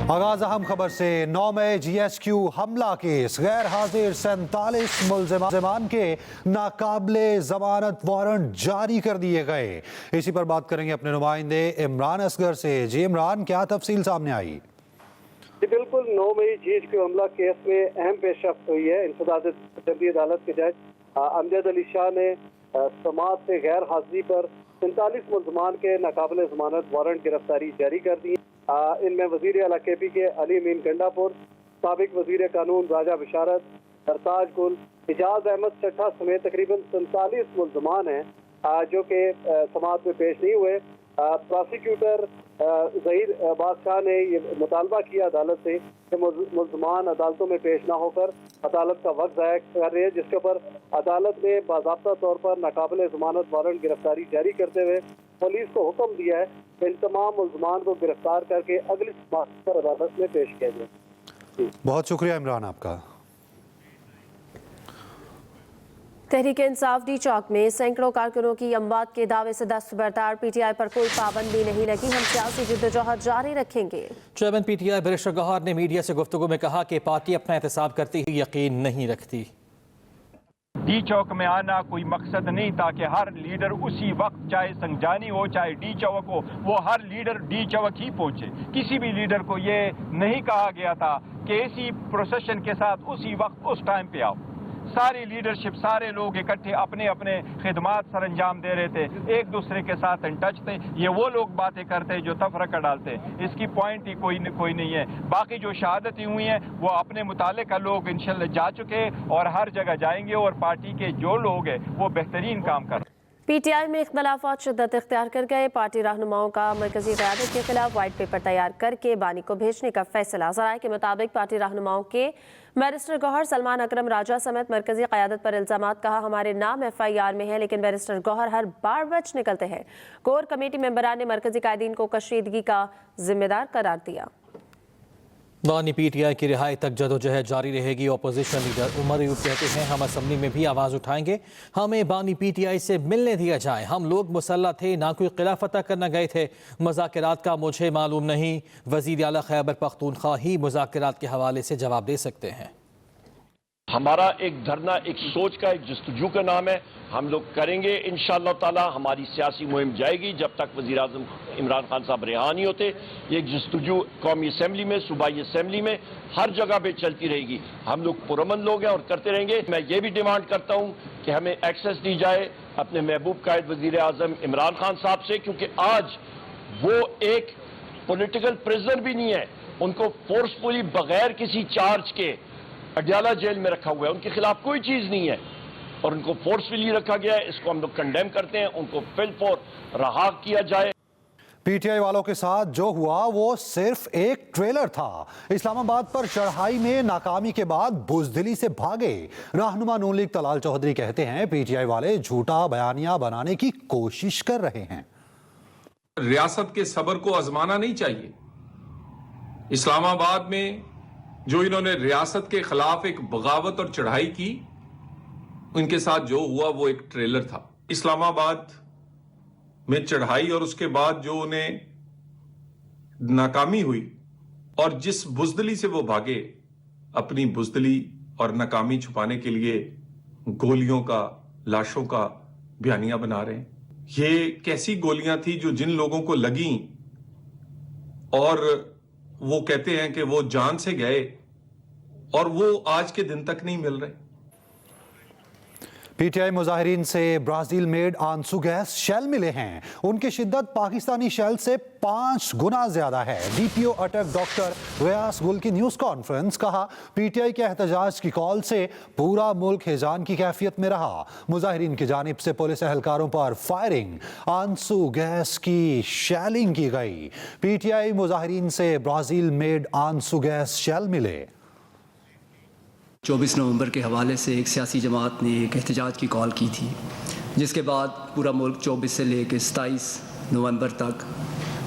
आगाज अहम खबर से 9 मई GHQ हमला केस गैर हाजिर 47 मुल्ज़िमान के नाकाबिले जमानत वारंट जारी कर दिए गए। इसी पर बात करेंगे अपने नुमाइंदे इमरान असगर से। जी इमरान, क्या तफसील सामने आई? जी बिल्कुल, 9 मई GHQ हमला केस में अहम पेशरफ्त हुई है। इंसदाद जबरी अदालत के जज अमजद अली शाह ने समात से गैर हाजिरी पर 47 मुल्ज़िमान के नाकाबिले जमानत वारंट गिरफ्तारी जारी कर दी। इनमें वज़ीर आला KP के अली अमीन गंडापुर, साबिक वज़ीर कानून राजा बिशारत, सरताज गुल, इजाज अहमद चट्ठा समेत तकरीबन 47 मुल्ज़िमान हैं जो कि समात में पेश नहीं हुए। प्रोसिक्यूटर ज़हीर बादशाह ने ये मुतालबा किया अदालत से कि मुल्ज़िमान अदालतों में पेश ना होकर अदालत का वक्त ज़ाया कर रहे हैं, जिसके ऊपर अदालत ने बाज़ाब्ता तौर पर नाकाबिले ज़मानत वारंट गिरफ्तारी जारी करते हुए पुलिस को हुक्म दिया है कि इन तमाम मुल्ज़िमान को गिरफ्तार करके अगली समात पर अदालत में पेश किया जाए। बहुत शुक्रिया इमरान आपका। तहरीक इंसाफ डी चौक में सैकड़ों कारकुनों की अमवात के दावे से दस्तबरदार। PTI पर कोई पाबंदी नहीं लगी, हम सियासी जिद्दोजहद जारी रखेंगे। चेयरमैन PTI बैरिस्टर गौहर ने मीडिया से गुफ्तगू में कहा कि पार्टी अपना एहतसाब करती ही यकीन नहीं रखती। डी चौक में आना कोई मकसद नहीं था कि हर लीडर उसी वक्त, चाहे संगजानी हो चाहे डी चौक हो, वो हर लीडर डी चौक ही पहुंचे। किसी भी लीडर को ये नहीं कहा गया था कि इसी प्रोसेशन के साथ उसी वक्त उस टाइम पे आओ। सारी लीडरशिप, सारे लोग इकट्ठे अपने अपने खिदमात सर अंजाम दे रहे थे, एक दूसरे के साथ इन टच थे। ये वो लोग बातें करते जो तफरका डालते, इसकी पॉइंट ही कोई नहीं है। बाकी जो शहादतें हुई हैं वो अपने मुतालिका लोग इंशाल्लाह जा चुके और हर जगह जाएंगे, और पार्टी के जो लोग हैं वो बेहतरीन काम कर रहे हैं। PTI में इख्तलाफात शिद्दत इख्तियार कर गए। पार्टी रहनुमाओं का मरकजी क़यादत के खिलाफ वाइट पेपर तैयार करके बानी को भेजने का फैसला। ज़राए के मुताबिक पार्टी रहनुमाओं के बैरिस्टर गौहर, सलमान अकरम राजा समेत मरकजी क़यादत पर इल्ज़ामात। कहा हमारे नाम FIR में है, लेकिन बैरिस्टर गौहर हर बार बच निकलते हैं। कोर कमेटी मेंबरान ने मरकजी कायदीन को कशीदगी का जिम्मेदार करार दिया। बानी PTI की रिहाई तक जदोजहद जारी रहेगी। अपोजिशन लीडर उमर अयूब कहते हैं हम असम्बली में भी आवाज़ उठाएंगे, हमें बानी PTI से मिलने दिया जाए। हम लोग मुसल्लह थे, ना कोई ख़िलाफ़ फतह करना गए थे। मुज़ाकरात का मुझे मालूम नहीं, वज़ीर आला खैबर पख्तूनख्वा ही मुज़ाकरात के हवाले से जवाब दे सकते हैं। हमारा एक धरना एक सोच का, एक जस्तजू का नाम है, हम लोग करेंगे इंशाअल्लाह ताला। हमारी सियासी मुहिम जाएगी जब तक वज़ीर आज़म इमरान खान साहब रिहा नहीं होते। ये एक जस्तजू कौमी असम्बली में, सूबाई असम्बली में, हर जगह पे चलती रहेगी। हम लोग पुरअमन लोग हैं और करते रहेंगे। मैं ये भी डिमांड करता हूँ कि हमें एक्सेस दी जाए अपने महबूब कायद वज़ीर आज़म इमरान खान साहब से, क्योंकि आज वो एक पॉलिटिकल प्रिजनर भी नहीं है। उनको फोर्सफुली बगैर किसी चार्ज के अडयाला जेल में रखा हुआ है, उनके खिलाफ कोई चीज नहीं है और उनको फोर्सफुली रखा गया है। इसको हम लोग कंडेम करते हैं, उनको फिलफोर रहा किया जाए। PTI वालों के साथ जो हुआ वो सिर्फ एक ट्रेलर था। इस्लामाबाद पर चढ़ाई में नाकामी के बाद बुज़दिली से भागे रहनुमा नून लीग तलाल चौधरी कहते हैं PTI वाले झूठा बयानिया बनाने की कोशिश कर रहे हैं। रियासत के सब्र को आजमाना नहीं चाहिए। इस्लामाबाद में जो इन्होंने रियासत के खिलाफ एक बगावत और चढ़ाई की, उनके साथ जो हुआ वो एक ट्रेलर था। इस्लामाबाद में चढ़ाई और उसके बाद जो उन्हें नाकामी हुई और जिस बुज़दिली से वो भागे, अपनी बुज़दिली और नाकामी छुपाने के लिए गोलियों का, लाशों का बयानिया बना रहे हैं। ये कैसी गोलियां थी जो जिन लोगों को लगी और वो कहते हैं कि वो जान से गए और वो आज के दिन तक नहीं मिल रहे। PTI मुजाहिरीन से ब्राजील मेड आंसू गैस शेल मिले हैं। उनकी शिद्दत पाकिस्तानी शेल से 5 गुना ज्यादा है। DPO अटक डॉक्टर रियास गुल की न्यूज कॉन्फ्रेंस। कहा PTI के एहतजाज की कॉल से पूरा मुल्क हिजान की कैफियत में रहा। मुजाहिरीन की जानिब से पुलिस एहलकारों पर फायरिंग, आंसू गैस की शेलिंग की गई। PTI मुजाहिरीन से ब्राजील मेड आंसू गैस शेल मिले। 24 नवंबर के हवाले से एक सियासी जमात ने एक एहतजाज की कॉल की थी, जिसके बाद पूरा मुल्क 24 से लेकर 27 नवंबर तक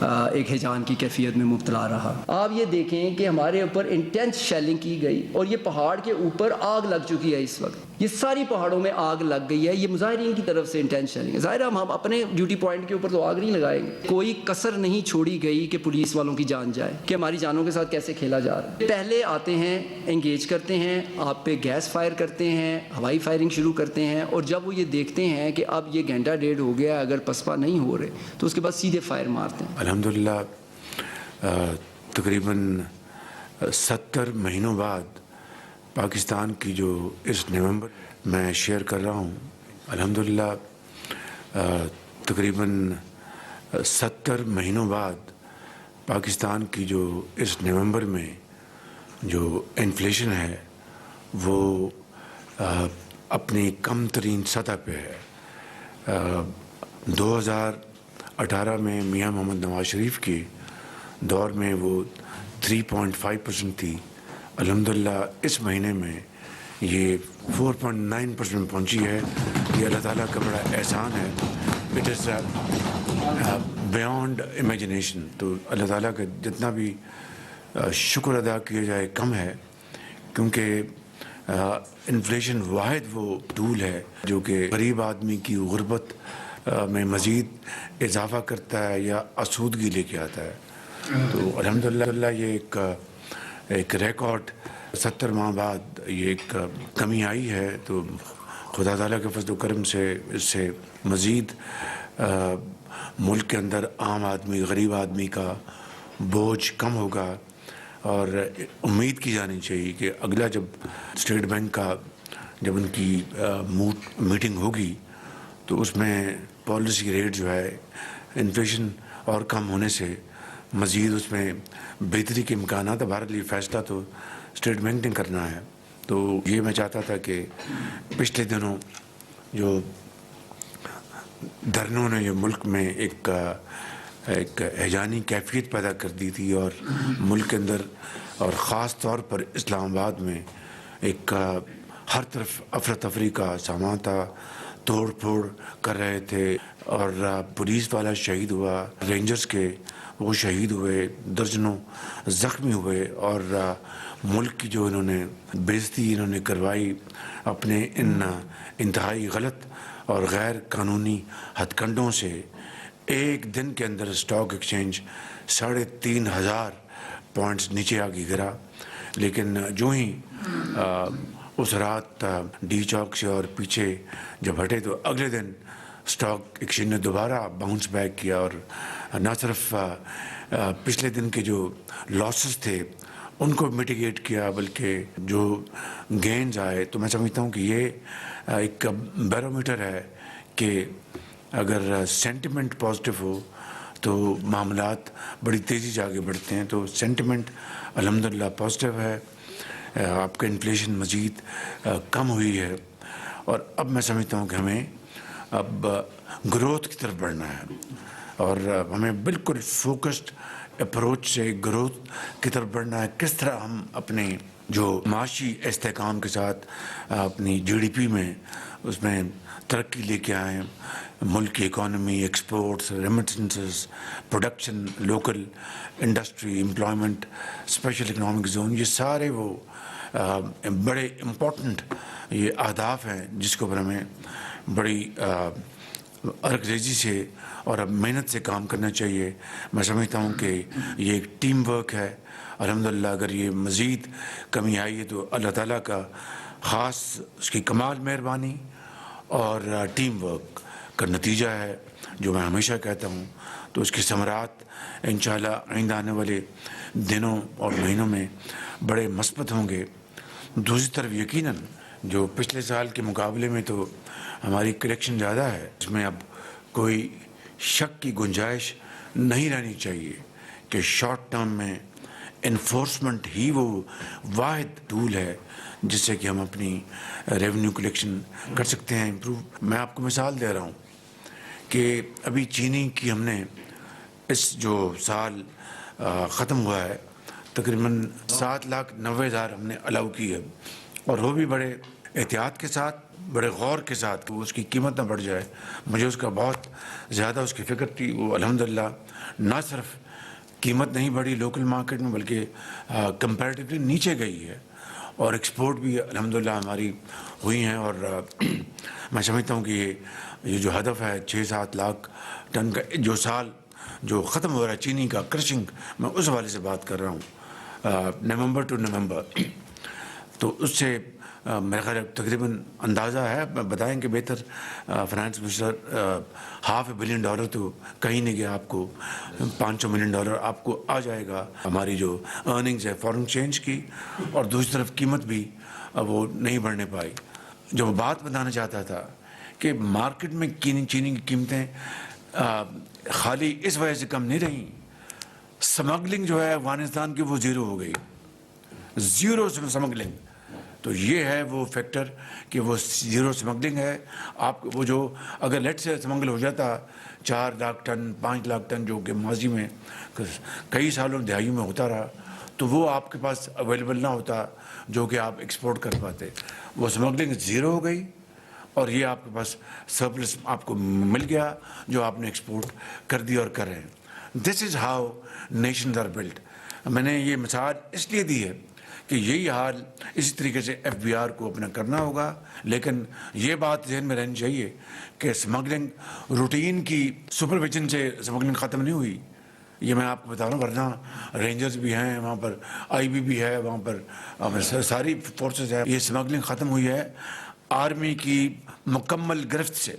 ایک ہیجان کی کیفیت میں مبتلا رہا. آپ یہ دیکھیں کہ ہمارے اوپر انٹینس شیلنگ کی گئی اور یہ پہاڑ کے اوپر آگ لگ چکی ہے. اس وقت یہ ساری پہاڑوں میں آگ لگ گئی ہے. یہ مظاہرین کی طرف سے انٹینس شیلنگ ہے. ظاہر ہم اپنے ڈیوٹی پوائنٹ کے اوپر تو آگ نہیں لگائیں گے. کوئی کسر نہیں چھوڑی گئی کہ پولیس والوں کی جان جائے, کہ ہماری جانوں کے ساتھ کیسے کھیلا جا رہا ہے. پہلے آتے ہیں, انگیج کرتے ہیں, آپ پہ گیس فائر کرتے ہیں, ہوائی فائرنگ شروع کرتے ہیں, اور جب وہ یہ دیکھتے ہیں کہ اب یہ گھنٹہ ڈیڑھ ہو گیا, اگر پسپا نہیں ہو رہے تو اس کے بعد سیدھے فائر مارتے ہیں. الحمدللہ تقریباً 70 مہینوں بعد پاکستان کی جو اس نومبر میں شیئر کر رہا ہوں, الحمدللہ تقریباً 70 مہینوں بعد پاکستان کی جو اس نومبر میں جو انفلیشن ہے وہ اپنی کم ترین سطح پہ ہے. 2018 میں میاں محمد نواز شریف کے دور میں وہ 3.5% تھی. الحمدللہ اس مہینے میں یہ 4.9% پہنچی ہے. یہ اللہ تعالیٰ کا بڑا احسان ہے. It is beyond imagination. تو اللہ تعالیٰ کا جتنا بھی شکر ادا کیا جائے کم ہے, کیونکہ انفلیشن واحد وہ ٹول ہے جو کہ غریب آدمی کی غربت میں مزید اضافہ کرتا ہے یا آسودگی لے کے آتا ہے. تو الحمدللہ یہ ایک ریکارڈ 70 ماہ بعد یہ ایک کمی آئی ہے. تو خدا تعالیٰ کے فضل و کرم سے اس سے مزید ملک کے اندر عام آدمی, غریب آدمی کا بوجھ کم ہوگا. اور امید کی جانی چاہیے کہ اگلا جب اسٹیٹ بینک کا جب ان کی میٹنگ ہوگی تو اس میں پالیسی ریٹ جو ہے انفلیشن اور کم ہونے سے مزید اس میں بہتری کے امکانات. بہرحال یہ فیصلہ تو اسٹیٹ بینک نے کرنا ہے. تو یہ میں چاہتا تھا کہ پچھلے دنوں جو دھرنوں نے جو ملک میں ایک ہیجانی کیفیت پیدا کر دی تھی, اور ملک کے اندر اور خاص طور پر اسلام آباد میں ایک ہر طرف افراتفری کا سامان تھا, توڑ پھوڑ کر رہے تھے, اور پولیس والا شہید ہوا, رینجرز کے وہ شہید ہوئے, درجنوں زخمی ہوئے, اور ملک کی جو انہوں نے بےعزتی انہوں نے کروائی اپنے ان انتہائی غلط اور غیر قانونی ہتھ کنڈوں سے. ایک دن کے اندر اسٹاک ایکسچینج 3,500 پوائنٹس نیچے آ کے گرا. لیکن جو ہی اس رات ڈی چوک سے اور پیچھے جب ہٹے تو اگلے دن اسٹاک ایکسچینج نے دوبارہ باؤنس بیک کیا, اور نہ صرف پچھلے دن کے جو لاسز تھے ان کو میٹیگیٹ کیا بلکہ جو گینز آئے. تو میں سمجھتا ہوں کہ یہ ایک بیرومیٹر ہے کہ اگر سینٹیمنٹ پازیٹیو ہو تو معاملات بڑی تیزی سے آگے بڑھتے ہیں. تو سینٹیمنٹ الحمدللہ پازیٹیو ہے. آپ کا انفلیشن مزید کم ہوئی ہے, اور اب میں سمجھتا ہوں کہ ہمیں اب گروتھ کی طرف بڑھنا ہے, اور ہمیں بالکل فوکسڈ اپروچ سے گروتھ کی طرف بڑھنا ہے. کس طرح ہم اپنے جو معاشی استحکام کے ساتھ اپنی GDP میں اس میں ترقی لے کے آئیں, ملک کی economy, exports, remittances, production, local industry, employment, special economic zone, یہ سارے وہ بڑے امپورٹنٹ یہ اہداف ہیں جس کے اوپر ہمیں بڑی ارگریزی سے اور اب محنت سے کام کرنا چاہیے. میں سمجھتا ہوں کہ یہ ایک ٹیم ورک ہے. الحمدللہ اگر یہ مزید کمی آئی ہے تو اللہ تعالیٰ کا خاص اس کی کمال مہربانی اور ٹیم ورک کا نتیجہ ہے جو میں ہمیشہ کہتا ہوں. تو اس کی ثمرات انشاءاللہ آئندہ آنے والے دنوں اور مہینوں میں بڑے مثبت ہوں گے. دوسری طرف یقیناً جو پچھلے سال کے مقابلے میں تو ہماری کلیکشن زیادہ ہے, اس میں اب کوئی شک کی گنجائش نہیں رہنی چاہیے کہ شارٹ ٹرم میں انفورسمنٹ ہی وہ واحد ٹول ہے جس سے کہ ہم اپنی ریونیو کلیکشن کر سکتے ہیں امپروو. میں آپ کو مثال دے رہا ہوں کہ ابھی چینی کی ہم نے اس جو سال ختم ہوا ہے تقریباً 7,90,000 ہم نے الاؤ کی ہے, اور وہ بھی بڑے احتیاط کے ساتھ बड़े गौर के साथ उसकी कीमत ना बढ़ जाए, मुझे उसका बहुत ज़्यादा उसकी फ़िक्र थी। वो अल्हम्दुलिल्लाह ना सिर्फ कीमत नहीं बढ़ी लोकल मार्केट में, बल्कि कंपैरेटिवली नीचे गई है और एक्सपोर्ट भी अल्हम्दुलिल्लाह हमारी हुई हैं। और मैं समझता हूँ कि ये जो हदफ है 6-7 लाख टन का जो साल जो ख़त्म हो रहा है चीनी का क्रशिंग, मैं उस वाले से बात कर रहा हूँ, नवंबर टू नवंबर, तो उससे मेरा ख्याल तकरीबन अंदाज़ा है, बताएंगे बेहतर फाइनेंस मिनिस्टर, $500 million तो कहीं नहीं गया, आपको $500 million आपको आ जाएगा। हमारी जो अर्निंग्स है फॉरेन एक्सचेंज की, और दूसरी तरफ कीमत भी वो नहीं बढ़ने पाई। जो बात बताना चाहता था कि मार्केट में चीनी की कीमतें खाली इस वजह से कम नहीं रही, स्मगलिंग जो है अफगानिस्तान की वो ज़ीरो हो गई, ज़ीरो स्मगलिंग। तो ये है वो फैक्टर कि वो ज़ीरो स्मगलिंग है। आप वो जो अगर लेट से स्मगल हो जाता 4 लाख टन 5 लाख टन जो कि माजी में कई सालों दिहाइयों में होता रहा, तो वो आपके पास अवेलेबल ना होता जो कि आप एक्सपोर्ट कर पाते। वो स्मगलिंग ज़ीरो हो गई और ये आपके पास सरप्लस आपको मिल गया जो आपने एक्सपोर्ट कर दिया और कर रहे हैं। This is how nations are built. मैंने ये मिसाल इसलिए दी है कि यही हाल इसी तरीके से FBR को अपना करना होगा, लेकिन ये बात ज़हन में रहनी चाहिए कि स्मगलिंग रूटीन की सुपरविजन से स्मगलिंग ख़त्म नहीं हुई। ये मैं आपको बता रहा हूँ, वरना रेंजर्स भी हैं वहाँ पर, IB भी है वहाँ पर, सारी फोर्सेस है। ये स्मगलिंग ख़त्म हुई है आर्मी की मुकम्मल गिरफ्त से,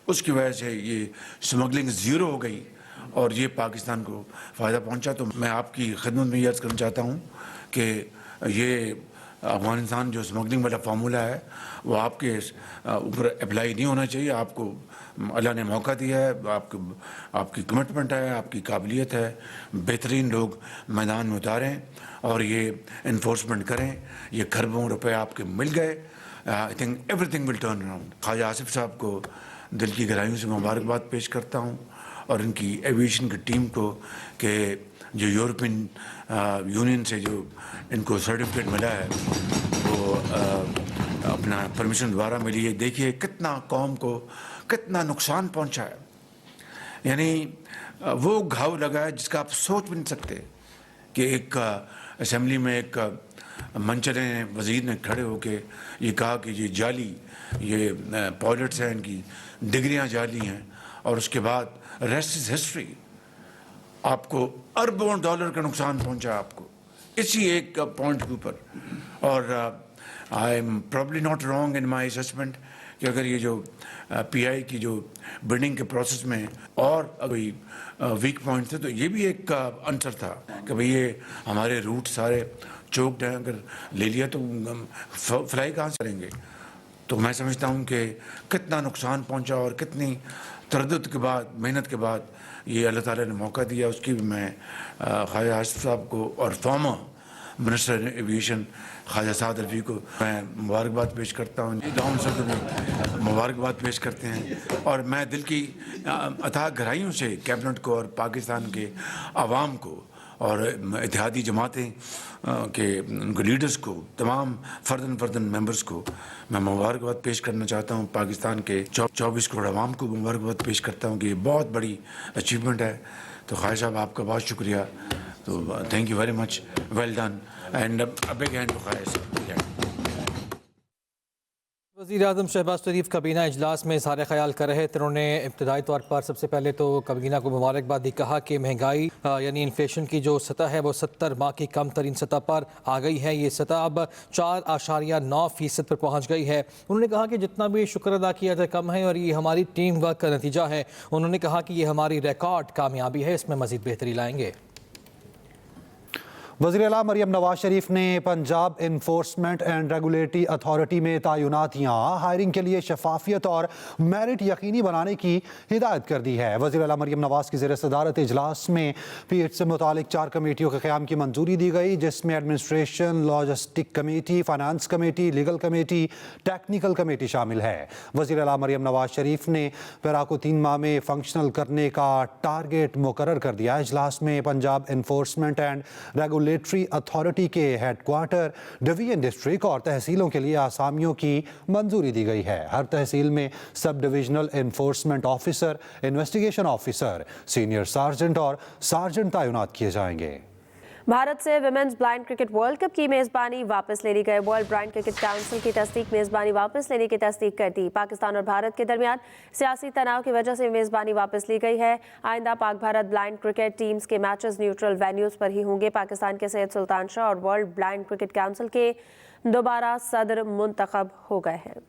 उसकी वजह से ये स्मगलिंग ज़ीरो हो गई और ये पाकिस्तान को फ़ायदा पहुँचा। तो मैं आपकी खिदमत में ये अर्ज़ करना चाहता हूँ कि ये अफ़गानिस्तान जो स्मगलिंग वाला फार्मूला है वो आपके ऊपर अप्लाई नहीं होना चाहिए। आपको अल्लाह ने मौका दिया है, आपकी कमिटमेंट है, आपकी काबिलियत है, बेहतरीन लोग मैदान में उतारें और ये इन्फोर्समेंट करें। ये खरबों रुपए आपके मिल गए, I think everything will turn around. Khawaja Asif sahab को दिल की गहराइयों से मुबारकबाद पेश करता हूँ और इनकी एविएशन की टीम को कि जो यूरोपियन यूनियन से जो इनको सर्टिफिकेट मिला है वो अपना परमिशन दोबारा मिली है। देखिए कितना कौम को कितना नुकसान पहुंचा है, यानी वो घाव लगा है जिसका आप सोच भी नहीं सकते कि एक असेंबली में एक मंचले वज़ीर ने खड़े होके ये कहा कि ये जाली ये पायलट्स हैं, इनकी डिग्रियां जाली हैं, और उसके बाद रेस्ट इज हिस्ट्री। आपको अरबों डॉलर का नुकसान पहुंचा आपको इसी एक पॉइंट के ऊपर। और I am probably not wrong in my assessment कि अगर ये जो PI की जो बिल्डिंग के प्रोसेस में और कोई वीक पॉइंट थे तो ये भी एक आंसर था कि भाई ये हमारे रूट सारे चोक्ड हैं, अगर ले लिया तो फ्लाई कहाँ से करेंगे। तो मैं समझता हूँ कि कितना नुकसान पहुँचा और कितनी तरद्दुद के बाद मेहनत के बाद ये अल्लाह ताला ने मौका दिया। उसकी भी मैं ख्वाजा आसिफ साहब को और former minister aviation Khawaja Saad Rafi को मैं मुबारकबाद पेश करता हूँ। डाउन सदर में मुबारकबाद पेश करते हैं और मैं दिल की अथाह गहराइयों से कैबिनेट को और पाकिस्तान के आवाम को और इत्तेहादी जमातें के उनके लीडर्स को, तमाम फर्दन मेंबर्स को मैं मुबारकबाद पेश करना चाहता हूँ। पाकिस्तान के 24 करोड़ आवाम को मुबारकबाद पेश करता हूँ कि ये बहुत बड़ी अचीवमेंट है। तो ख्वाजा साहब आपका बहुत शुक्रिया, तो thank you very much, well done and a big hand to Khawaja sahab. वज़ीर आज़म शहबाज शरीफ काबीना इजलास में इज़हार ख्याल कर रहे थे। उन्होंने इब्तदाई तौर पर सबसे पहले तो काबीना को मुबारकबाद दी, कहा कि महंगाई यानी इन्फ्लेशन की जो सतह है वो 70 माह की कम तरीन सतह पर आ गई है। ये सतह अब 4.9% पर पहुँच गई है। उन्होंने कहा कि जितना भी शुक्र अदा किया जाए कम है और ये हमारी टीम वर्क का नतीजा है। उन्होंने कहा कि ये हमारी रिकॉर्ड कामयाबी है, इसमें मज़ीद बेहतरी लाएंगे। वज़ीर आला मरियम नवाज शरीफ ने Punjab enforcement and regulatory authority में तैनातियाँ हायरिंग के लिए शफाफियत और मेरिट यकीनी बनाने की हिदायत कर दी है। वज़ीर आला मरियम नवाज की ज़ेर सदारत इजलास में PH से मुतालिक 4 कमेटियों के क़याम की मंजूरी दी गई, जिसमें administration, logistic committee, finance committee, legal committee, technical committee शामिल है। वज़ीर आला मरियम नवाज शरीफ ने पैरा को 3 माह में फंक्शनल करने का टारगेट मुकर्रर कर दिया। इजलास में Punjab enforcement and regulatory regulatory authority के हेडक्वार्टर, डिवीजन, डिस्ट्रिक्ट और तहसीलों के लिए आसामियों की मंजूरी दी गई है। हर तहसील में sub divisional enforcement officer, investigation officer, senior sergeant और सार्जेंट तैनात किए जाएंगे। भारत से women's blind cricket world cup की मेजबानी वापस ले ली गई। वर्ल्ड ब्लाइंड क्रिकेट काउंसिल की तस्दीक मेजबानी वापस लेने की तस्दीक कर दी। पाकिस्तान और भारत के दरमियान सियासी तनाव की वजह से मेजबानी वापस ली गई है। आइंदा Pak Bharat blind cricket teams के मैचेस न्यूट्रल वेन्यूज पर ही होंगे। पाकिस्तान के सैयद सुल्तान शाह और वर्ल्ड ब्लाइंड क्रिकेट काउंसिल के दोबारा सदर मुंतखब हो गए हैं।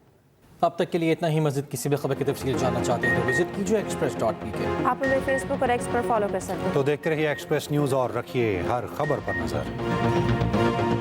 अब तक के लिए इतना ही। मज़ीद किसी भी खबर की तफसील जानना चाहते हैं तो विजिट कीजिए express.pk। आप हमें फेसबुक और एक्स पर फॉलो कर सकते हैं। तो देखते रहिए एक्सप्रेस न्यूज़ और रखिए हर खबर पर नजर।